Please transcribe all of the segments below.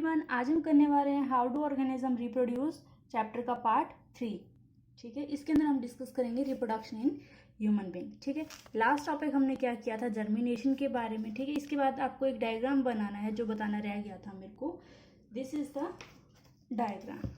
Everyone, आज हम करने वाले हैं how do organism reproduce chapter का पार्ट 3। ठीक है, इसके अंदर हम डिस्कस करेंगे रिप्रोडक्शन इन ह्यूमन बीइंग। ठीक है, लास्ट टॉपिक हमने क्या किया था, जर्मिनेशन के बारे में। ठीक है, इसके बाद आपको एक डायग्राम बनाना है जो बताना रह गया था मेरे को। This is the diagram,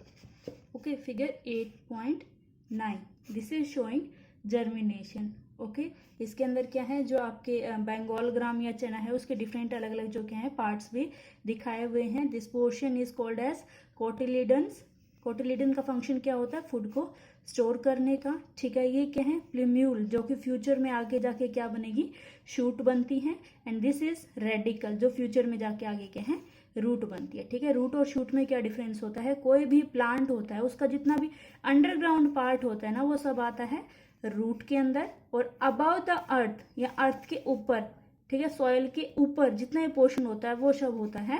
okay, figure 8.9। This is showing germination. Okay, इसके अंदर क्या है, जो आपके बंगाल ग्राम या चना है उसके डिफरेंट अलग अलग जो क्या है पार्ट्स भी दिखाए हुए हैं। This portion is called as cotyledons. Cotyledon का फंक्शन क्या होता है, फूड को स्टोर करने का। ठीक है, ये क्या है, प्लूम्यूल, जो कि फ्यूचर में आगे जाके क्या बनेगी, शूट बनती है। एंड दिस इज रेडिकल, जो फ्यूचर में जाके आगे क्या है, रूट बनती है। ठीक है, रूट और शूट में क्या डिफरेंस होता है, कोई भी प्लांट होता है उसका जितना भी अंडरग्राउंड पार्ट होता है ना, वो सब आता है रूट के अंदर, और अबाउ द अर्थ या अर्थ के ऊपर, ठीक है, सॉइल के ऊपर जितना भी पोर्शन होता है वो सब होता है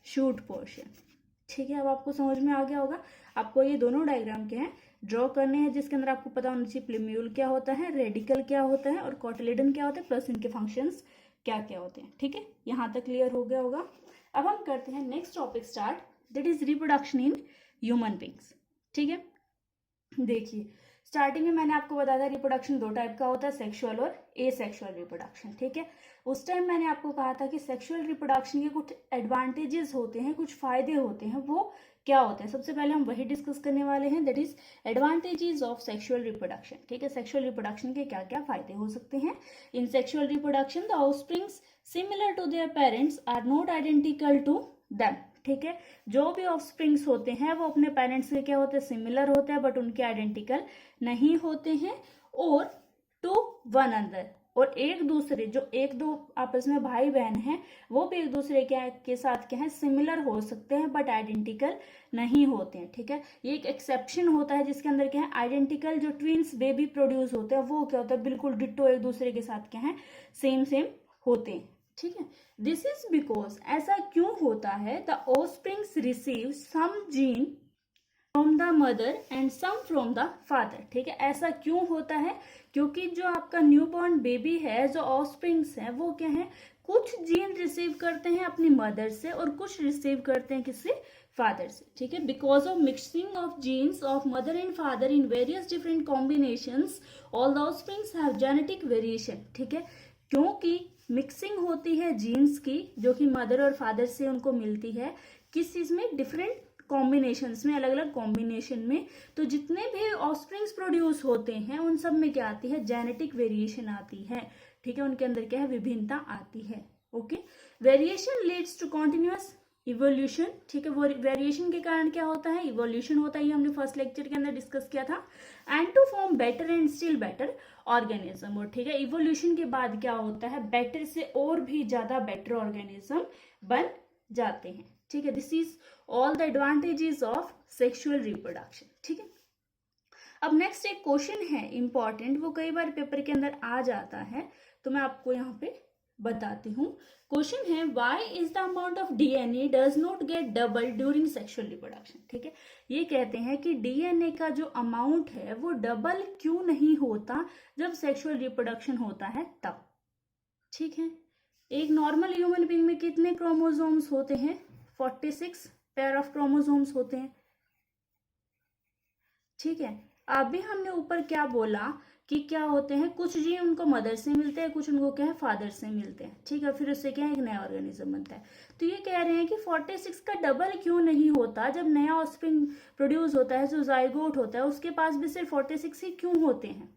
शूट पोर्शन। ठीक है, अब आपको समझ में आ गया होगा। आपको ये दोनों डायग्राम के हैं ड्रॉ करने हैं, जिसके अंदर आपको पता होना चाहिए प्लूम्यूल क्या होता है, रेडिकल क्या होता है और कोटिलिडन क्या होता है, प्लस इनके फंक्शंस क्या क्या होते हैं। ठीक है, यहाँ तक क्लियर हो गया होगा। अब हम करते हैं next topic start, that is reproduction in human beings. ठीक है, देखिए स्टार्टिंग में मैंने आपको बताया था रिप्रोडक्शन दो टाइप का होता है, सेक्सुअल और एसेक्सुअल रिप्रोडक्शन। ठीक है, उस टाइम मैंने आपको कहा था कि सेक्सुअल रिप्रोडक्शन के कुछ एडवांटेजेस होते हैं, कुछ फायदे होते हैं, वो क्या होते हैं। सबसे पहले हम वही डिस्कस करने वाले हैं, that is advantages of sexual reproduction. ठीक है, सेक्सुअल रिप्रोडक्शन के क्या क्या फायदे हो सकते हैं। In sexual reproduction the offsprings similar to their parents are not identical to them. ठीक है, जो भी ऑफस्प्रिंग्स होते हैं वो अपने पेरेंट्स से क्या होते हैं, सिमिलर होते हैं, बट उनके आइडेंटिकल नहीं होते हैं। और टू वन अनदर, और एक दूसरे, जो एक दो आपस में भाई बहन हैं वो भी एक दूसरे के साथ क्या है, सिमिलर हो सकते हैं, बट आइडेंटिकल नहीं होते हैं। ठीक है, ये एक एक्सेप्शन होता है जिसके अंदर क्या है, आइडेंटिकल जो ट्विंस बेबी प्रोड्यूस होते हैं वो क्या होता है, बिल्कुल डिट्टो एक दूसरे के साथ क्या है, सेम सेम होते हैं। ठीक है, दिस इज बिकॉज, ऐसा क्यों होता है, the offsprings receive some gene from the mother and some from the father. ठीक है, ऐसा क्यों होता है, क्योंकि जो आपका न्यूबॉर्न बेबी है, जो ऑफस्प्रिंग्स है, वो क्या है, कुछ जीन रिसीव करते हैं अपनी मदर से और कुछ रिसीव करते हैं किससे, फादर से। ठीक है, because of mixing of jeans of mother and father in various different combinations all the offsprings have genetic variation. ठीक है, क्योंकि मिक्सिंग होती है जीन्स की, जो कि मदर और फादर से उनको मिलती है, किस चीज में, डिफरेंट कॉम्बिनेशंस में, अलग अलग कॉम्बिनेशन में। तो जितने भी ऑफस्प्रिंग्स प्रोड्यूस होते हैं उन सब में क्या आती है, जेनेटिक वेरिएशन आती है। ठीक है, उनके अंदर क्या है, विभिन्नता आती है। Okay, variation leads to continuous evolution. ठीक है, वो वेरिएशन के कारण क्या होता है, इवोल्यूशन होता है, ये हमने फर्स्ट लेक्चर के अंदर डिस्कस किया था। And to form better and still better organism. और ठीक है, इवोल्यूशन के बाद क्या होता है, बेटर से और भी ज्यादा बेटर ऑर्गेनिज्म बन जाते हैं। ठीक है, this is all the advantages of sexual reproduction. ठीक है, अब नेक्स्ट एक क्वेश्चन है इंपॉर्टेंट, वो कई बार पेपर के अंदर आ जाता है, तो मैं आपको यहाँ पे बताती हूँ। क्वेश्चन है, why is the amount of DNA does not gate double during sexual reproduction. ठीक है, ये कहते हैं कि डीएनए का जो अमाउंट है वो डबल क्यों नहीं होता जब सेक्सुअल रिप्रोडक्शन होता है तब। ठीक है, एक नॉर्मल ह्यूमन बीइंग में कितने क्रोमोसोम्स होते हैं, 46 पेयर ऑफ क्रोमोसोम्स होते हैं। ठीक है, अभी हमने ऊपर क्या बोला कि क्या होते हैं, कुछ जीन उनको मदर से मिलते हैं, कुछ उनको क्या है, फादर से मिलते हैं। ठीक है, फिर उससे क्या है, एक नया ऑर्गेनिज्म बनता है। तो ये कह रहे हैं कि 46 का डबल क्यों नहीं होता, जब नया ऑफस्प्रिंग प्रोड्यूस होता है, जो जाइगोट होता है, उसके पास भी सिर्फ 46 ही क्यों होते हैं।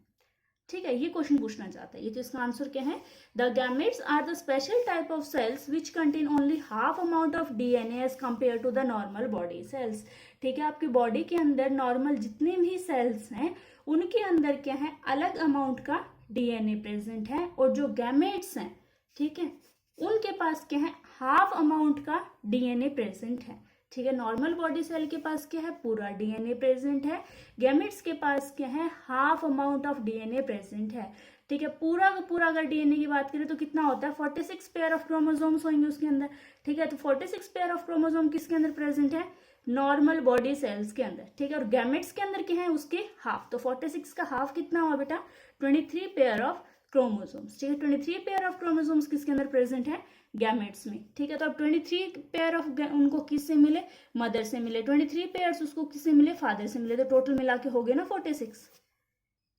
ठीक है, ये क्वेश्चन पूछना चाहता है ये, तो इसका आंसर क्या है, the gametes are the special type of cells which contain only half amount of DNA as compare to the normal body cells. ठीक है, आपकी बॉडी के अंदर नॉर्मल जितने भी सेल्स हैं उनके अंदर क्या है, अलग अमाउंट का डीएनए प्रेजेंट है, और जो गैमेट्स हैं, ठीक है, उनके पास क्या है, हाफ अमाउंट का डीएनए प्रेजेंट है। ठीक है, नॉर्मल बॉडी सेल के पास क्या है, पूरा डीएनए प्रेजेंट है, गैमेट्स के पास क्या है, half amount of DNA present है। ठीक है, पूरा का पूरा अगर डीएनए की बात करें तो कितना होता है, 46 पेयर ऑफ क्रोमोसोम्स होंगे उसके अंदर। ठीक है, तो 46 पेयर ऑफ क्रोमोसोम किसके अंदर प्रेजेंट है, नॉर्मल बॉडी सेल्स के अंदर। ठीक है, और गैमेट्स के अंदर क्या है, उसके हाफ। तो 46 का हाफ कितना हुआ बेटा, 23 पेयर ऑफ क्रोमोसोम्स, ठीक है। 23 पेयर ऑफ क्रोमोसोम्स किसके अंदर प्रेजेंट है, गैमेट्स में, ठीक है। तो अब 23 पेयर ऑफ उनको किससे मिले, मदर से मिले, 23 पेयर्स उसको किससे मिले, फादर से मिले, तो टोटल मिला के हो गए ना 46,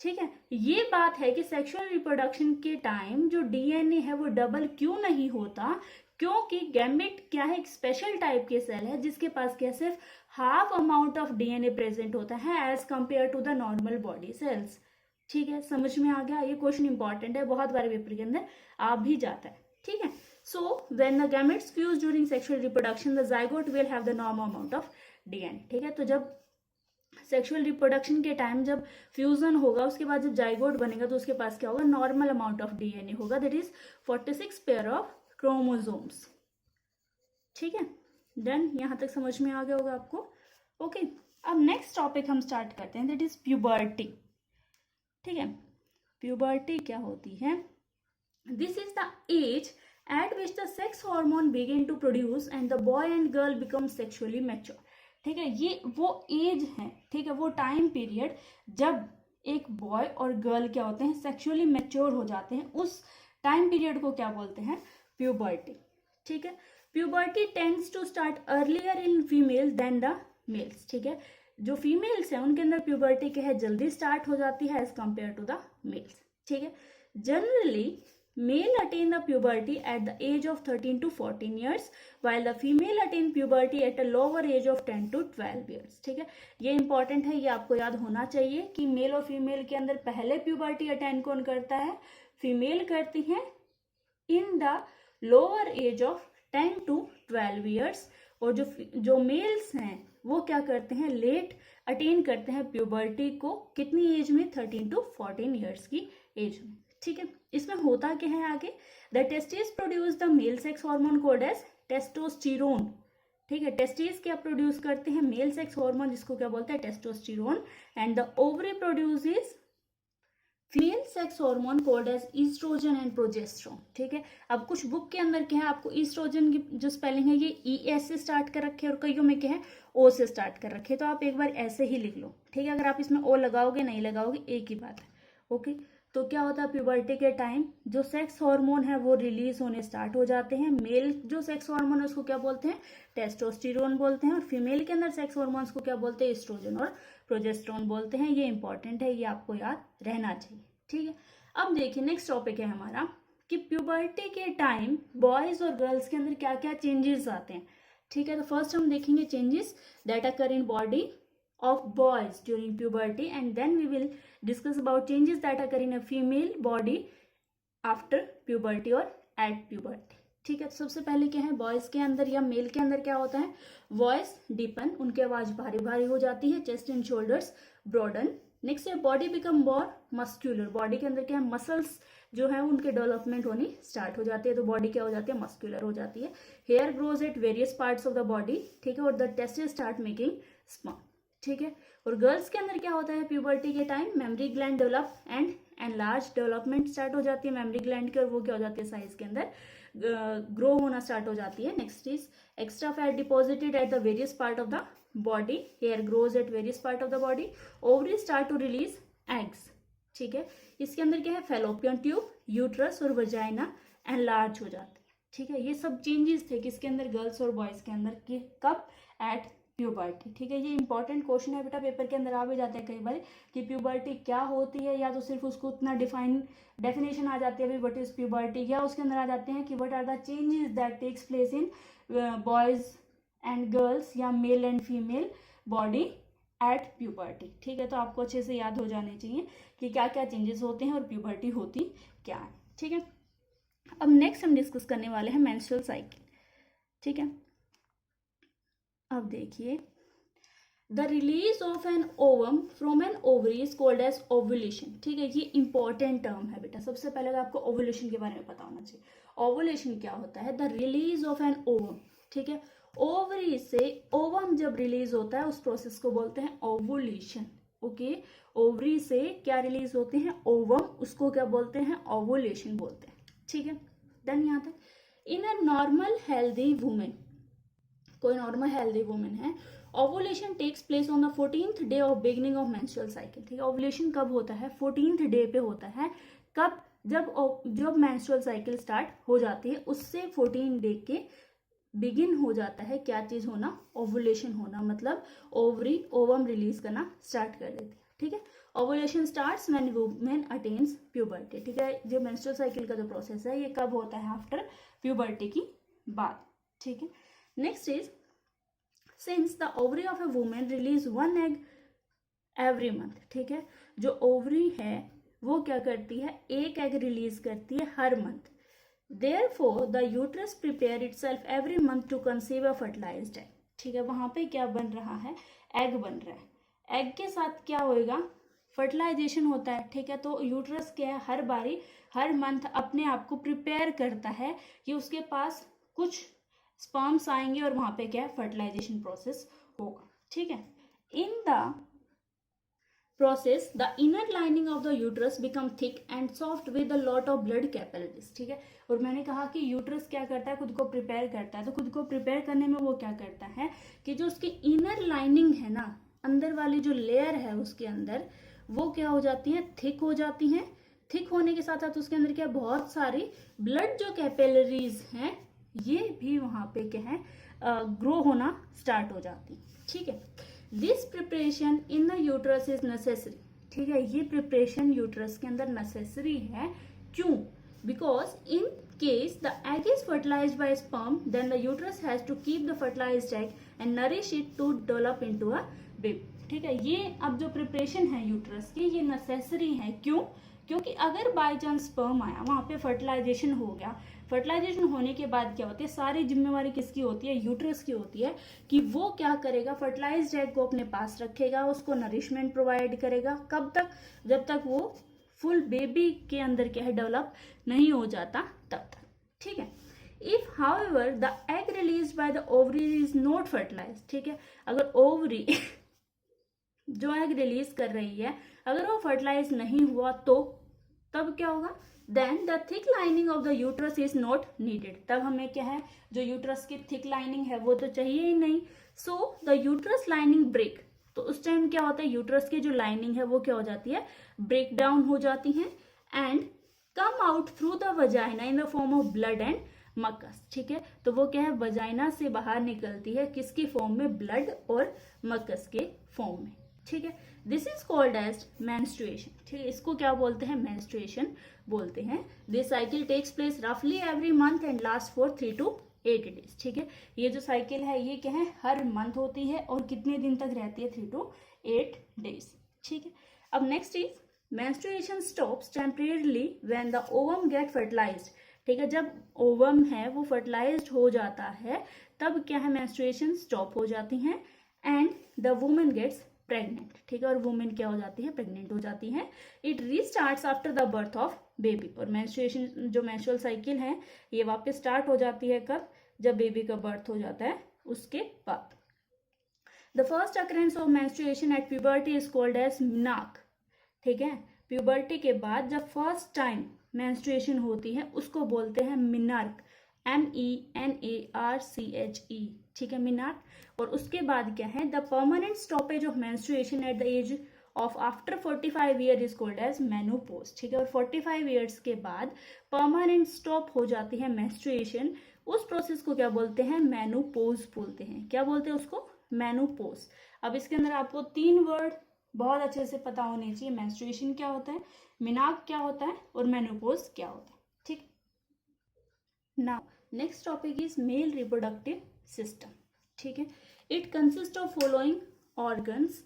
ठीक है। ये बात है कि सेक्सुअल रिप्रोडक्शन के टाइम जो डीएनए है वो डबल क्यों नहीं होता, क्योंकि गैमेट क्या है, एक स्पेशल टाइप के सेल है जिसके पास क्या सिर्फ half amount of DNA present होता है as compare to the normal body cells, ठीक है। समझ में आ गया, ये क्वेश्चन इंपॉर्टेंट है, बहुत बार पेपर के अंदर आ भी जाता है, ठीक है। So when the gametes fuse during sexual reproduction the zygote will have the normal amount of DNA, ठीक है। तो जब सेक्सुअल रिप्रोडक्शन के टाइम जब फ्यूजन होगा उसके बाद जब जाइगोट बनेगा तो उसके पास क्या होगा, नॉर्मल अमाउंट ऑफ डीएनए होगा, that is 46 pair of chromosomes, ठीक है। डन, यहां तक समझ में आ गया होगा आपको, ओके। अब नेक्स्ट टॉपिक हम स्टार्ट करते हैं, दैट इज प्यूबर्टी, ठीक है। प्यूबर्टी क्या होती है, this is the age at which the sex hormone begin to produce and the boy and girl become sexually mature, ठीक है। ये वो एज है, ठीक है, वो टाइम पीरियड जब एक बॉय और गर्ल क्या होते हैं, सेक्सुअली मैच्योर हो जाते हैं, उस टाइम पीरियड को क्या बोलते हैं, प्यूबर्टी, ठीक है। Puberty tends to start earlier in female than the males, ठीक है। जो फीमेल्स हैं उनके अंदर प्यूबर्टी क्या है, जल्दी स्टार्ट हो जाती है as compare to the males, ठीक है। Generally male attain the puberty at the age of 13 to 14 years while the female attain puberty at a lower age of 10 to 12 years, ठीक है। ये इंपॉर्टेंट है, ये आपको याद होना चाहिए कि मेल और फीमेल के अंदर पहले प्यूबर्टी अटेन कौन करता है, फीमेल करती है in the lower age of 10 to 12 years, और जो मेल्स हैं वो क्या करते हैं, लेट अटेन करते हैं प्यूबर्टी को, कितनी एज में, 13 to 14 years की एज में, ठीक है। इसमें होता क्या है आगे, the testis produce the male sex hormone called as testosterone, ठीक है। टेस्टिस क्या प्रोड्यूस करते हैं, मेल सेक्स हार्मोन जिसको क्या बोलते हैं, testosterone, and the ovary produces female sex hormone called as estrogen and progesterone, ठीक है। अब कुछ बुक के अंदर क्या है, आपको ईस्ट्रोजन की जो स्पेलिंग है ये ES से स्टार्ट कर रखे हैं और कईयों में क्या है O से स्टार्ट कर रखे हैं, तो आप एक बार ऐसे ही लिख लो, ठीक है। अगर आप इसमें O लगाओगे नहीं लगाओगे एक ही बात है, ओके। तो क्या होता है, प्यूबर्टी के टाइम जो सेक्स हार्मोन है वो रिलीज होने स्टार्ट हो जाते हैं। मेल जो सेक्स हार्मोन है उसको क्या बोलते हैं, टेस्टोस्टेरोन बोलते हैं, और फीमेल के अंदर सेक्स हार्मोन्स को क्या बोलते हैं, एस्ट्रोजन और प्रोजेस्टेरोन बोलते हैं। ये इंपॉर्टेंट है, ये आपको याद रहना चाहिए, ठीक है। अब देखिए नेक्स्ट टॉपिक है हमारा कि प्यूबर्टी के टाइम बॉयज और गर्ल्स के अंदर क्या क्या चेंजेस आते हैं, ठीक है। तो फर्स्ट हम देखेंगे changes that occur in body of boys during puberty, and then we will discuss about changes that occur in a female body after puberty or at puberty, ठीक है। तो सबसे पहले क्या है, बॉयज के अंदर या मेल के अंदर क्या होता है, वॉइस डीपन, उनकी आवाज भारी भारी हो जाती है, chest and shoulders broaden, next है body become more muscular, body के अंदर क्या है, मसल्स जो है उनके डेवलपमेंट होनी स्टार्ट हो जाती है, तो बॉडी क्या हो जाती है, मस्क्यूलर हो जाती है। Hair grows at various parts of the body, ठीक है, और the testis start making sperm, ठीक है। और गर्ल्स के अंदर क्या होता है, प्यूबर्टी के time memory gland develop and enlarge, development start हो जाती है मेमोरी ग्लैंड की, और वो क्या हो जाती है, साइज के अंदर ग्रो होना स्टार्ट हो जाती है। Next is extra fat deposited at the various part of the body, hair grows at various part of the body, ovary start to release eggs, ठीक है। इसके अंदर क्या है, फेलोपियन ट्यूब, यूट्रस और वजाइना एनलार्ज हो जाते हैं, ठीक है। ये सब चेंजेस थे किसके अंदर, गर्ल्स और बॉयज के अंदर, कि कब, एट प्यूबर्टी, ठीक है। ये इंपॉर्टेंट क्वेश्चन है बेटा, पेपर के अंदर आ भी जाते हैं कई बार कि प्यूबर्टी क्या होती है, या तो सिर्फ उसको उतना डेफिनेशन आ जाती है व्हाट इज प्यूबर्टी, या उसके अंदर आ जाते हैं कि what are the changes that takes place in boys and girls या male and female body at puberty, ठीक है। तो आपको अच्छे से याद हो जाने चाहिए कि क्या क्या चेंजेस होते हैं और प्यूबर्टी होती क्या है, ठीक है। अब नेक्स्ट हम डिस्कस करने वाले हैं मेंस्ट्रुअल साइकिल, ठीक है। अब देखिए, the release of an ovum from an ovary is called as ovulation, ठीक है। ये इंपॉर्टेंट टर्म है बेटा, सबसे पहले आपको ओव्यूलेशन के बारे में पता होना चाहिए। ओव्यूलेशन क्या होता है, the release of an ovum, ठीक है। ओवरी से ओवम जब रिलीज होता है उस प्रोसेस को बोलते हैं ओवुलेशन, ओके। ओवरी से क्या रिलीज होते हैं, ओवम, उसको क्या बोलते हैं, ओवुलेशन बोलते हैं, ठीक है। डन यहाँ तक। In a normal healthy women, कोई नॉर्मल हेल्दी वुमेन है, ovulation takes place on the 14th day of beginning of menstrual cycle, ठीक है। ओवुलेशन कब होता है, 14th डे पे होता है, कब, जब मेंस्ट्रुअल साइकिल स्टार्ट हो जाती है उससे 14 डे के बिगिन हो जाता है क्या चीज होना, ओवुलेशन होना, मतलब ओवम रिलीज करना स्टार्ट कर देती है। ठीक है, ovulation starts when women attains puberty. ठीक है, जो मेंस्ट्रुअल साइकिल का जो प्रोसेस है ये कब होता है, आफ्टर प्यूबर्टी की बाद। ठीक है, next is since the ovary of a women release 1 egg every month. ठीक है, जो ओवरी है वो क्या करती है, एक एग रिलीज करती है हर month. Therefore, the uterus prepare itself every month to conceive a fertilized egg। ठीक है, वहां पे क्या बन रहा है, एग बन रहा है। एग के साथ क्या होएगा, फर्टिलाइजेशन होता है। ठीक है, तो यूट्रस क्या है, हर बारी हर मंथ अपने आप को प्रिपेयर करता है कि उसके पास कुछ स्पर्म्स आएंगे और वहां पे क्या है, फर्टिलाइजेशन प्रोसेस होगा। ठीक है, in the process the inner lining of the uterus become thick and soft with a lot of blood capillaries। ठीक है, और मैंने कहा कि यूट्रस क्या करता है, खुद को प्रिपेयर करता है। तो खुद को प्रिपेयर करने में वो क्या करता है कि जो उसकी इनर लाइनिंग है ना, अंदर वाली जो लेयर है उसके अंदर, वो क्या हो जाती है, थिक हो जाती है। थिक होने के साथ साथ उसके अंदर क्या, बहुत सारी ब्लड जो कैपिलरीज हैं ये भी वहां पे क्या है, ग्रो होना स्टार्ट हो जाती है। ठीक है, this preparation in the uterus is necessary. ठीक है, ये प्रिपरेशन यूट्रस के अंदर नेसेसरी है। क्यों, because in case the egg is fertilized by sperm then the uterus has to keep the fertilized egg and nourish it to develop into a baby. ठीक है, ये अब जो प्रिपरेशन है यूट्रस की ये नेसेसरी है। क्यों, क्योंकि अगर बाय चांस स्पर्म आया, वहां पे फर्टिलाइजेशन हो गया, फर्टिलाइजेशन होने के बाद क्या होती है, सारी जिम्मेवारी किसकी होती है, यूट्रस की होती है कि वो क्या करेगा, फर्टिलाइज्ड एग को अपने पास रखेगा, उसको नरिशमेंट प्रोवाइड करेगा। कब तक, जब तक वो फुल बेबी के अंदर क्या है, डेवलप नहीं हो जाता तब तक। ठीक है, if however the egg release by the ovary is not fertilize. ठीक है, अगर ओवरी जो एग रिलीज कर रही है अगर वो फर्टिलाइज नहीं हुआ तो तब क्या होगा, then the thick lining of the uterus is not needed. तब हमें क्या है, जो यूट्रस की थिक लाइनिंग है वो तो चाहिए ही नहीं। So the uterus lining break. तो उस टाइम क्या होता है, यूट्रस की जो लाइनिंग है वो क्या हो जाती है, ब्रेक डाउन हो जाती है and come out through the vagina in the form of blood and mucus. ठीक है, तो वो क्या है, वजाइना से बाहर निकलती है किसकी फॉर्म में, ब्लड और मकस के फॉर्म में। ठीक है, this is called as menstruation. ठीक है, इसको क्या बोलते हैं, मेंस्ट्रुएशन बोलते हैं। दिस साइकिल टेक्स प्लेस रफली every month and last for 3 to 8 days। ठीक है, ये जो साइकिल है ये क्या है, हर मंथ होती है और कितने दिन तक रहती है, 3 to 8 days। ठीक है, अब next is menstruation stops temporarily when the ovum get fertilized. ठीक है, जब ओवम है वो फर्टिलाइज्ड हो जाता है तब क्या है, मेंस्ट्रुएशन स्टॉप हो जाती है and the woman gets pregnant. ठीक है, और वुमेन क्या हो जाती है, प्रेग्नेंट हो जाती है। It restarts after the birth of baby. और मेंस्ट्रुएशन जो मेंस्ट्रुअल साइकिल है ये वापस स्टार्ट हो जाती है कब, जब बेबी का बर्थ हो जाता है उसके बाद। The first occurrence of menstruation at puberty is called as menarche. ठीक है, प्यूबर्टी के बाद जब फर्स्ट टाइम मेंस्ट्रुएशन होती है उसको बोलते हैं मिनार्क, MENARCHE। ठीक है, मिनार्क। और उसके बाद क्या है, the permanent stoppage of menstruation at the age of after 45 year is called as menopause. ठीक है, और 45 ईयर्स के बाद परमानेंट स्टॉप हो जाती है मेंस्ट्रुएशन। उस प्रोसेस को क्या बोलते हैं, मेनोपॉज बोलते हैं। क्या बोलते हैं उसको, मेनोपॉज। अब इसके अंदर आपको 3 वर्ड बहुत अच्छे से पता होने चाहिए, मेंस्ट्रुएशन क्या होता है, मिनार्क क्या होता है और मेनोपॉज क्या होता है। ठीक, now next topic is male reproductive system. ठीक है, it consist of following organs.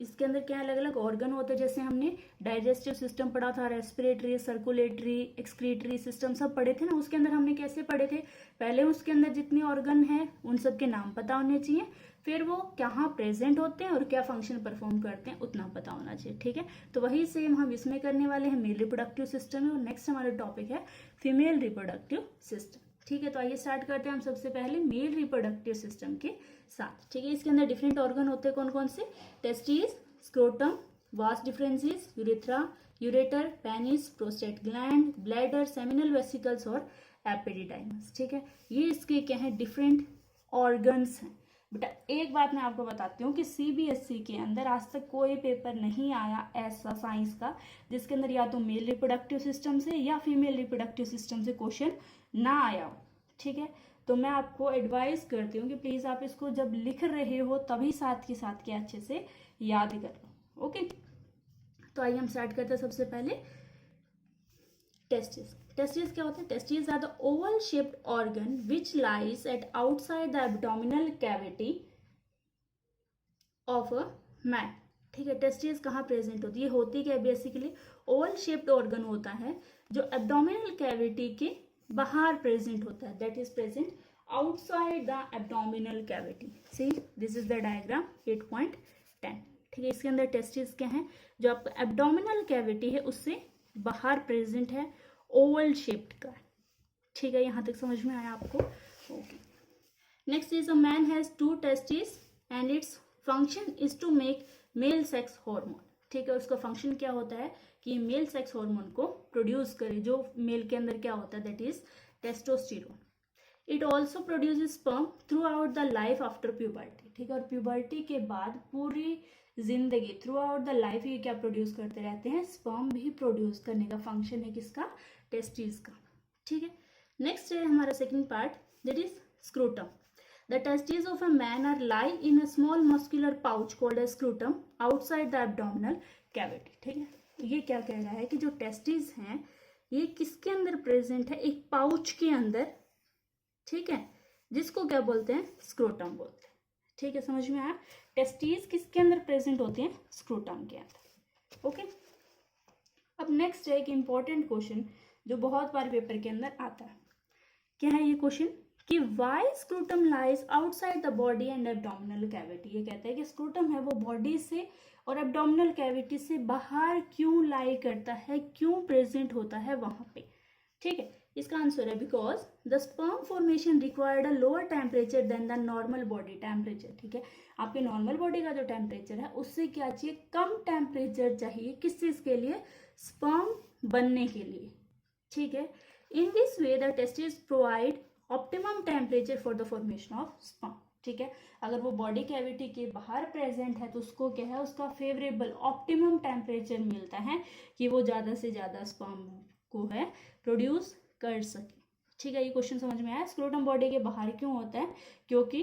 इसके अंदर क्या अलग अलग ऑर्गन होते हैं, जैसे हमने डाइजेस्टिव सिस्टम पढ़ा था, रेस्पिरेटरी, सर्कुलेटरी, एक्सक्रीटरी सिस्टम सब पढ़े थे ना। उसके अंदर हमने कैसे पढ़े थे, पहले उसके अंदर जितने ऑर्गन हैं उन सब के नाम पता होने चाहिए, फिर वो कहाँ प्रेजेंट होते हैं और क्या फंक्शन परफॉर्म करते हैं उतना पता होना चाहिए। ठीक है, तो वही सेम हम इसमें करने वाले हैं, मेल रिप्रोडक्टिव सिस्टम है। और नेक्स्ट हमारा टॉपिक है फीमेल रिप्रोडक्टिव सिस्टम। ठीक है, तो आइए स्टार्ट करते हैं हम सबसे पहले मेल रिप्रोडक्टिव सिस्टम के साथ। ठीक है, इसके अंदर डिफरेंट ऑर्गन होते हैं, कौन कौन से, टेस्टिस, स्क्रोटम, वास differences, urethra, ureter, penis, prostate gland, bladder, seminal vesicles और एपिडिडाइमस। ठीक है, ये इसके क्या है, डिफरेंट ऑर्गन्स हैं। बेटा एक बात मैं आपको बताती हूँ कि सीबीएसई के अंदर आज तक कोई पेपर नहीं आया ऐसा साइंस का जिसके अंदर या तो मेल रिप्रोडक्टिव सिस्टम से या फीमेल रिप्रोडक्टिव सिस्टम से क्वेश्चन ना आया हो, ठीक है। तो मैं आपको एडवाइस करती हूँ कि प्लीज़ आप इसको जब लिख रहे हो तभी साथ के साथ के अच्छे से याद कर लो, ओके। तो आइए हम स्टार्ट करते हैं। सबसे पहले टेस्टिस। टेस्टिस क्या होता है? Testis are the oval shaped organ which lies at outside the abdominal cavity of a man, ठीक है। टेस्टिस कहाँ प्रेजेंट होती है? होती क्या है? बेसिकली ओवल शेप्ड ऑर्गन होता है जो एब्डोमिनल कैविटी के बाहर प्रेजेंट होता है, that is present outside the abdominal cavity. See this is the diagram 8.10, ठीक है। इसके अंदर टेस्टिस क्या है? जो आपका एब्डोमिनल कैविटी है उससे बाहर प्रेजेंट है, ओवल शेप्ड का, ठीक है। यहाँ तक समझ में आया आपको? Okay. Next is a man has 2 testis and its function is to make male sex hormone, ठीक है। उसका फंक्शन क्या होता है कि मेल सेक्स हार्मोन को प्रोड्यूस करे, जो मेल के अंदर क्या होता है, that is testosterone. It also produces sperm throughout the life after puberty, ठीक है। और प्यूबर्टी के बाद पूरी जिंदगी थ्रू आउट द लाइफ ये क्या प्रोड्यूस करते रहते हैं? स्पर्म भी प्रोड्यूस करने का फंक्शन है किसका? टेस्टिस का, ठीक है। नेक्स्ट है हमारा second part, that is scrotum. The testis of a man are lie in a small muscular pouch called as scrotum outside the abdominal cavity, ठीक है। ये क्या कह रहा है कि जो टेस्टिस हैं ये किसके अंदर प्रेजेंट है? एक पाउच के अंदर, ठीक है, जिसको क्या बोलते हैं? स्क्रोटम बोलते हैं, ठीक है। समझ में आया? टेस्टिस किसके अंदर प्रेजेंट होते हैं? स्क्रोटम के अंदर, ओके। अब नेक्स्ट है एक इंपॉर्टेंट क्वेश्चन जो बहुत बार पेपर के अंदर आता है। क्या है ये क्वेश्चन? कि why scrotum lies outside the body and abdominal cavity. ये कहता है कि स्क्रोटम है वो बॉडी से और एब्डोमिनल कैविटी से बाहर क्यों लाई करता है, क्यों प्रेजेंट होता है वहां पे, ठीक है। इसका आंसर है because the sperm formation required a lower temperature than the normal body temperature, ठीक है। आपके नॉर्मल बॉडी का जो टेम्परेचर है उससे क्या चाहिए? कम टेम्परेचर चाहिए, किस चीज के लिए? स्पर्म बनने के लिए, ठीक है। In this way the testis provide optimum temperature for the formation of sperm, ठीक है। अगर वो बॉडी कैविटी के बाहर प्रेजेंट है तो उसको क्या है? उसका फेवरेबल ऑप्टिमम टेम्परेचर मिलता है कि वो ज़्यादा से ज़्यादा स्पर्म को है प्रोड्यूस कर सके, ठीक है। ये क्वेश्चन समझ में आया? स्क्रोटम बॉडी के बाहर क्यों होता है? क्योंकि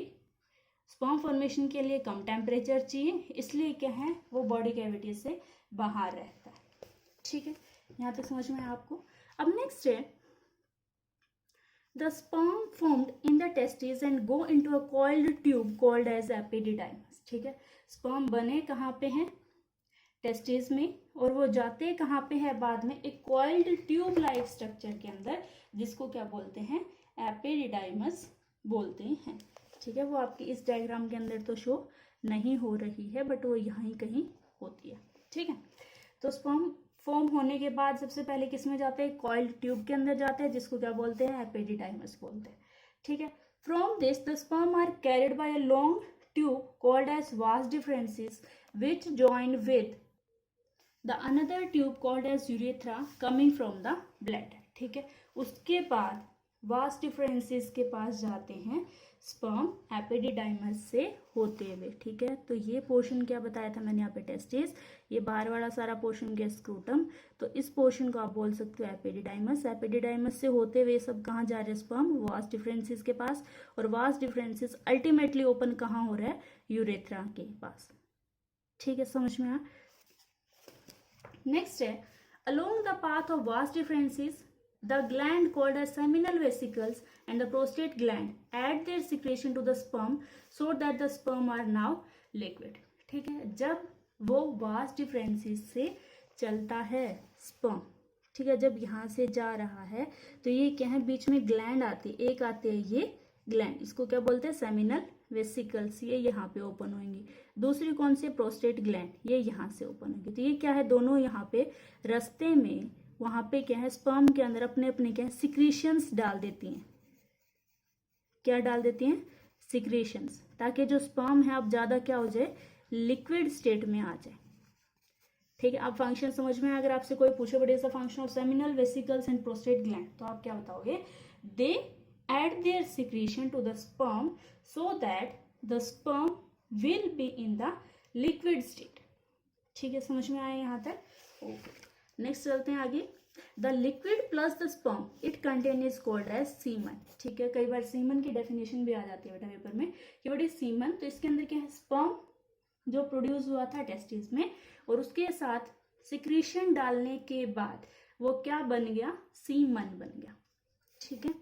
स्पर्म फॉर्मेशन के लिए कम टेम्परेचर चाहिए, इसलिए क्या है? वो बॉडी कैविटी से बाहर रहता है, ठीक है। यहाँ तक समझ में आया आपको? अब नेक्स्ट है the sperm formed in the testes and go into a coiled tube called as epididymis, ठीक है। स्पर्म बने कहाँ पे हैं? टेस्टिस में, और वो जाते कहाँ पे है बाद में? एक कॉइल्ड ट्यूब लाइक स्ट्रक्चर के अंदर, जिसको क्या बोलते हैं? एपिडिडाइमस बोलते हैं, ठीक है। वो आपकी इस डायग्राम के अंदर तो शो नहीं हो रही है बट वो यहाँ कहीं होती है, ठीक है। तो स्पर्म फॉर्म होने के बाद सबसे पहले किस में जाते हैं? कॉइल्ड ट्यूब के अंदर जाते हैं, जिसको क्या बोलते हैं? एपिडिडाइमस बोलते हैं, ठीक है। From this the sperm are carried by a long tube called as vas deferens which join with the another tube called as urethra coming from the bladder, ठीक है। उसके बाद वास डिफरेंसेस के पास जाते हैं स्पर्म एपिडिडाइमस से होते हुए, ठीक है। तो ये पोर्शन क्या बताया था मैंने यहाँ पे? टेस्टिस। ये बाहर वाला सारा पोर्शन क्या? स्क्रोटम। तो इस पोर्शन को आप बोल सकते हो एपिडिडाइमस। एपिडिडाइमस से होते हुए सब कहाँ जा रहे हैं? स्पर्म वास डिफरेंसेस के पास, और वास डिफरेंसेस अल्टीमेटली ओपन कहाँ हो रहा है? यूरेथ्रा के पास, ठीक है। समझ में आया? नेक्स्ट है अलोंग द पाथ ऑफ वास differences the gland called as seminal vesicles and the prostate gland add their secretion to the sperm so that the sperm are now liquid, ठीक है। जब वो वास डिफरेंसेस से चलता है स्पर्म, ठीक है, जब यहाँ से जा रहा है तो ये क्या है? बीच में ग्लैंड आती है, एक आती है ये ग्लैंड, इसको क्या बोलते हैं? Seminal vesicles. ये यहाँ पे ओपन होंगी। दूसरी कौन सी? प्रोस्टेट ग्लैंड, ये यहाँ से ओपन होगी। तो ये क्या है? दोनों यहाँ पे रास्ते में वहां पे क्या है? स्पर्म के अंदर अपने अपने क्या है? सिक्रीशंस डाल देती हैं। क्या डाल देती हैं? सिक्रीशंस, ताकि जो स्पर्म है अब ज्यादा क्या हो जाए? लिक्विड स्टेट में आ जाए, ठीक है। अब फंक्शन समझ में, अगर आपसे कोई पूछे बड़े सा function of seminal vesicles and prostate gland, तो आप क्या बताओगे? They add their secretion to the sperm so that the sperm will be in the liquid state. ठीक है, समझ में आया यहाँ तक? ओके, नेक्स्ट चलते हैं आगे। The liquid plus the sperm it contain is called as semen. ठीक है, कई बार सीमन की डेफिनेशन भी आ जाती है बेटा पेपर में कि व्हाट इज सीमन। तो इसके अंदर क्या है, स्पर्म जो प्रोड्यूस हुआ था टेस्टिस में और उसके साथ सिक्रीशन डालने के बाद वो क्या बन गया, सीमन बन गया। ठीक है,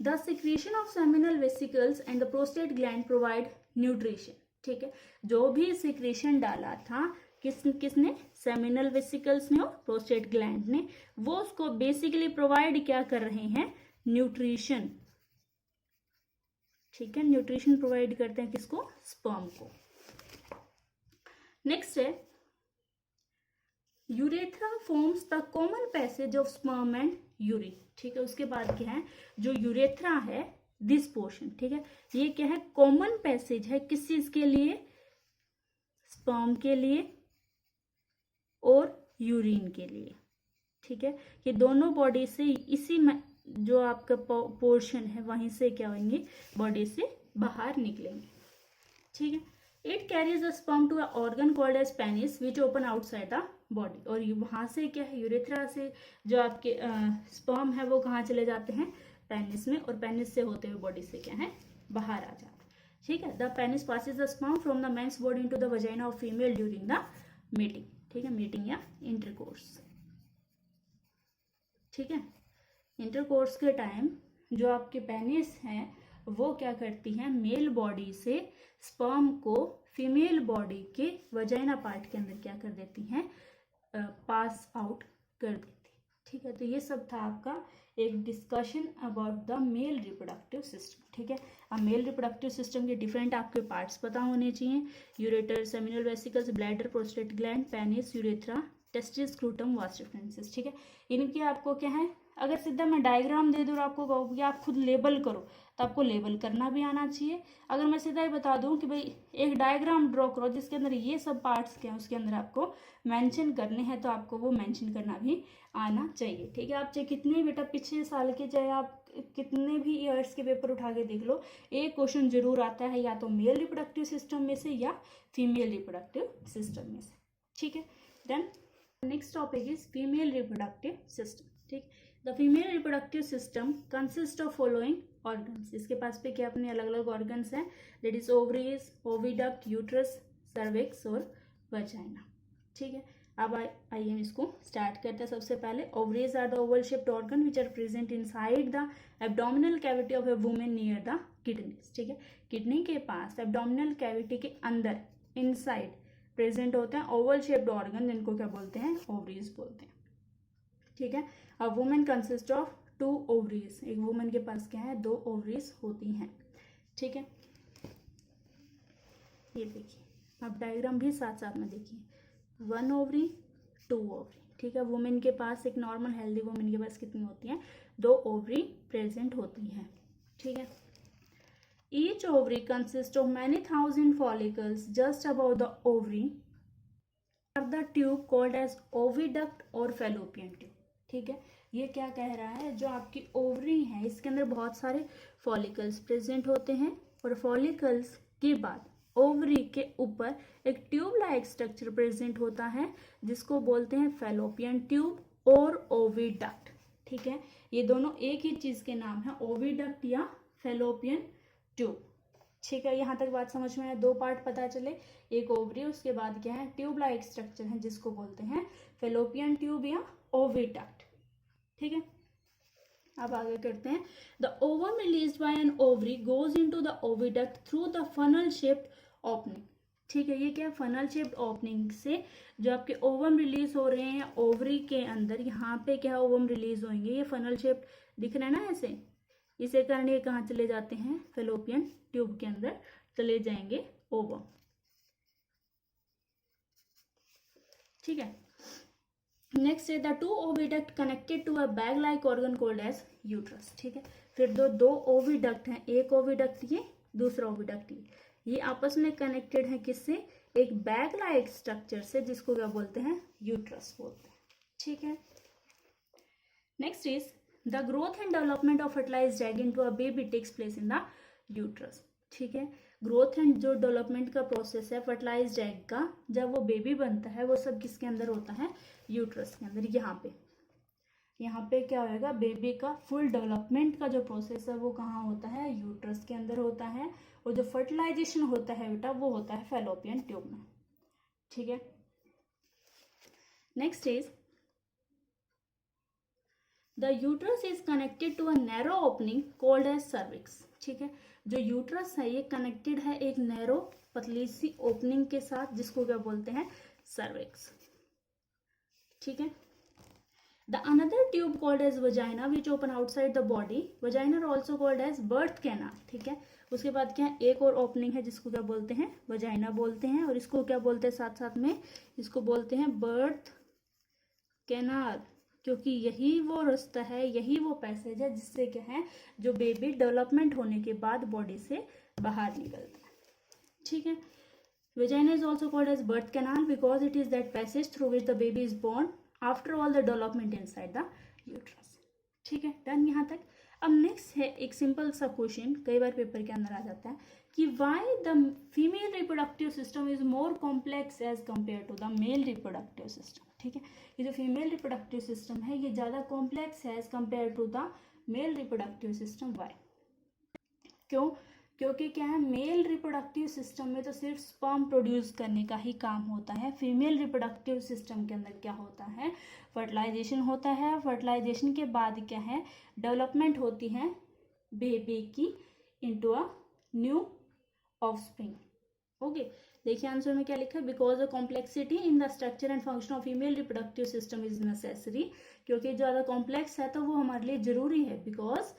the secretion of seminal vesicles and the prostate gland provide nutrition. ठीक है, जो भी सिक्रीशन डाला था किसने, सेमिनल वेसिकल्स ने और प्रोस्टेट ग्लैंड ने, वो उसको बेसिकली प्रोवाइड क्या कर रहे हैं, न्यूट्रिशन। ठीक है, न्यूट्रिशन प्रोवाइड करते हैं किसको, स्पर्म को। नेक्स्ट है urethra forms the common passage of sperm and urine. ठीक है, उसके बाद क्या है, जो यूरेथ्रा है दिस पोर्शन, ठीक है, ये क्या है, कॉमन पैसेज है किस चीज के लिए, स्पर्म के लिए और यूरिन के लिए। ठीक है, ये दोनों बॉडी से इसी में जो आपका पोर्शन है वहीं से क्या होंगे, बॉडी से बाहर निकलेंगे। ठीक है, it carries the sperm to a organ called as penis which open outside the body. और वहां से क्या है, यूरेथ्रा से जो आपके स्पर्म है वो कहाँ चले जाते हैं, पेनिस में, और पेनिस से होते हुए बॉडी से क्या है, बाहर आ जाते हैं। ठीक है, the penis passes the sperm from the men's body into the vagina of female during the meeting. ठीक है, मीटिंग या इंटरकोर्स। ठीक है, इंटरकोर्स के टाइम जो आपके पेनिस हैं वो क्या करती हैं, मेल बॉडी से स्पर्म को फीमेल बॉडी के वजाइना पार्ट के अंदर क्या कर देती हैं, पास आउट कर देती। ठीक है, तो ये सब था आपका एक discussion about the male reproductive system. ठीक है, अब मेल रिप्रोडक्टिव सिस्टम के डिफरेंट आपके पार्ट्स पता होने चाहिए, ureter, seminal vesicles, bladder, prostate gland, penis, urethra, testis, scrotum, वास डिफरेंसेस। ठीक है, इनके आपको क्या है, अगर सीधा मैं डायग्राम दे दूँ और आपको कहूँ कि आप खुद लेबल करो तो आपको लेबल करना भी आना चाहिए। अगर मैं सीधा ही बता दूं कि भाई एक डायग्राम ड्रॉ करो जिसके अंदर ये सब पार्ट्स क्या हैं उसके अंदर आपको मेंशन करने हैं, तो आपको वो मेंशन करना भी आना चाहिए। ठीक है, आप चाहे कितने बेटा पिछले साल के, चाहे आप कितने भी ईयर्स के पेपर उठा के देख लो, एक क्वेश्चन जरूर आता है या तो मेल रिप्रोडक्टिव सिस्टम में से या फीमेल रिप्रोडक्टिव सिस्टम में से। ठीक है, then next topic is female reproductive system. ठीक, the female reproductive system consist of following organs. इसके पास पे क्या अपने अलग अलग ऑर्गन्स हैं, that is ovaries, oviduct, uterus, cervix और वजाइना। ठीक है, अब आइए हम इसको स्टार्ट करते हैं। सबसे पहले ovaries are the oval shaped organ which are present inside the abdominal cavity of a women near the kidneys. ठीक है, किडनी के पास एब्डोमिनल कैविटी के अंदर इनसाइड प्रेजेंट होते हैं ओवल शेप्ड ऑर्गन, जिनको क्या बोलते हैं, ओवरीज बोलते हैं। ठीक है, a women consist of 2 ovaries. एक वुमेन के पास क्या है, 2 ओवरीज होती हैं। ठीक है, ये देखिए, आप डायग्राम भी साथ साथ में देखिए, 1 ओवरी 2 ओवरी। ठीक है, वुमेन के पास, एक नॉर्मल हेल्दी वुमेन के पास कितनी होती हैं, 2 ओवरी प्रेजेंट होती हैं। ठीक है, each ovary consist of many thousand follicles just about the ovary are the tube called as oviduct और फेलोपियन ट्यूब। ठीक है, ये क्या कह रहा है, जो आपकी ओवरी है इसके अंदर बहुत सारे फॉलिकल्स प्रेजेंट होते हैं और फॉलिकल्स के बाद ओवरी के ऊपर एक ट्यूब लाइक स्ट्रक्चर प्रेजेंट होता है जिसको बोलते हैं फेलोपियन ट्यूब और ओविडक्ट। ठीक है, ये दोनों एक ही चीज के नाम है, ओविडक्ट या फेलोपियन ट्यूब। ठीक है, यहाँ तक बात समझ में आया, 2 पार्ट पता चले, एक ओवरी, उसके बाद क्या है, ट्यूब लाइक स्ट्रक्चर है जिसको बोलते हैं फेलोपियन ट्यूब या ओविडक्ट। ठीक है, अब आगे करते हैं। The ovum released by an ovary goes into the oviduct through the funnel shaped opening. ठीक है, ये क्या, फनल शेप्ड ओपनिंग से जो आपके ओवम रिलीज हो रहे हैं ओवरी के अंदर, यहाँ पे क्या ओवम रिलीज होंगे, ये फनल शेप्ड दिख रहा है ना ऐसे, इसे कारण ये कहाँ चले जाते हैं, फेलोपियन ट्यूब के अंदर चले जाएंगे ओवम। ठीक है, नेक्स्ट है the 2 oviduct connected to a bag like organ called as uterus. ठीक है, फिर दो ओविडक्ट हैं, एक ओविडक्ट ये, दूसरा ओविडक्ट ये आपस में कनेक्टेड है किससे, एक बैग लाइक स्ट्रक्चर से जिसको क्या बोलते हैं, यूट्रस बोलते हैं। ठीक है, next is the growth and development of fertilized egg into a baby takes place in the uterus. ठीक है। ग्रोथ एंड जो डेवलपमेंट का प्रोसेस है फर्टिलाइज्ड एग का, जब वो बेबी बनता है वो सब किसके अंदर होता है, यूट्रस के अंदर। यहाँ पे क्या होएगा, बेबी का फुल डेवलपमेंट का जो प्रोसेस है वो कहाँ होता है, यूट्रस के अंदर होता है। और जो फर्टिलाइजेशन होता है बेटा वो होता है फैलोपियन ट्यूब में, ठीक है। Next is the uterus is connected to a narrow opening called as cervix, ठीक है। जो यूट्रस है ये कनेक्टेड है एक नैरो पतली सी ओपनिंग के साथ, जिसको क्या बोलते हैं, सर्विक्स, ठीक है। The another tube called as vagina which open outside the body, vagina also called as birth canal, ठीक है। उसके बाद क्या है, एक और ओपनिंग है जिसको क्या बोलते हैं, वजाइना बोलते हैं, और इसको क्या बोलते हैं साथ साथ में, इसको बोलते हैं बर्थ कैनाल, क्योंकि यही वो रास्ता है, यही वो पैसेज है जिससे क्या है, जो बेबी डेवलपमेंट होने के बाद बॉडी से बाहर निकलता है, ठीक है। Vagina is also called as birth canal because it is that passage through which the baby is born after all the development inside the uterus, ठीक है। डन यहाँ तक। अब नेक्स्ट है एक सिंपल सा क्वेश्चन, कई बार पेपर के अंदर आ जाता है कि why the female reproductive system is more complex as compare to the male reproductive system, ठीक है। ये जो फीमेल रिप्रोडक्टिव सिस्टम है ये ज़्यादा कॉम्प्लेक्स है as compare to the male reproductive system. Why, क्यों, क्योंकि क्या है, मेल रिप्रोडक्टिव सिस्टम में तो सिर्फ स्पर्म प्रोड्यूस करने का ही काम होता है। फीमेल रिप्रोडक्टिव सिस्टम के अंदर क्या होता है, फर्टिलाइजेशन होता है। फर्टिलाइजेशन के बाद क्या है, डेवलपमेंट होती है बेबी की into a new offspring. Okay, देखिए आंसर में क्या लिखा है, because the complexity in the structure and function of female reproductive system is necessary, क्योंकि ज़्यादा कॉम्प्लेक्स है तो वो हमारे लिए जरूरी है। Because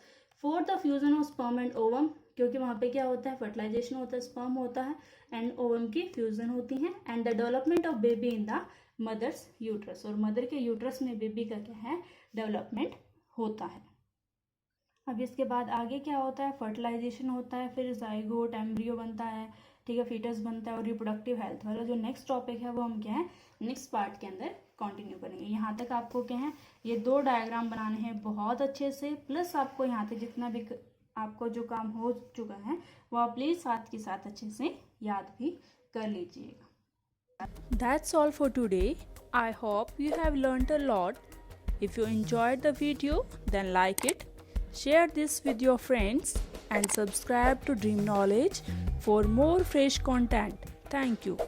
for the fusion of sperm and ovum, क्योंकि वहाँ पे क्या होता है, फर्टिलाइजेशन होता है, स्पर्म होता है एंड ओवम की फ्यूजन होती है, and the development of baby in the mother's uterus, और मदर के यूट्रस में बेबी का क्या है, डेवलपमेंट होता है। अब इसके बाद आगे क्या होता है, फर्टिलाइजेशन होता है, फिर जाइगोट एम्ब्रियो बनता है, ठीक है, फीटस बनता है, और रिप्रोडक्टिव हेल्थ वाला जो नेक्स्ट टॉपिक है वो हम क्या है, नेक्स्ट पार्ट के अंदर कंटिन्यू करेंगे। यहाँ तक आपको क्या है, ये 2 डायग्राम बनाने हैं बहुत अच्छे से, प्लस आपको यहाँ तक जितना भी आपको जो काम हो चुका है वो आप प्लीज साथ के साथ अच्छे से याद भी कर लीजिएगा। That's all for today. I hope you have learned a lot. If you enjoyed the video, then like it, share this with your friends, and subscribe to Dream Knowledge for more fresh content. Thank you.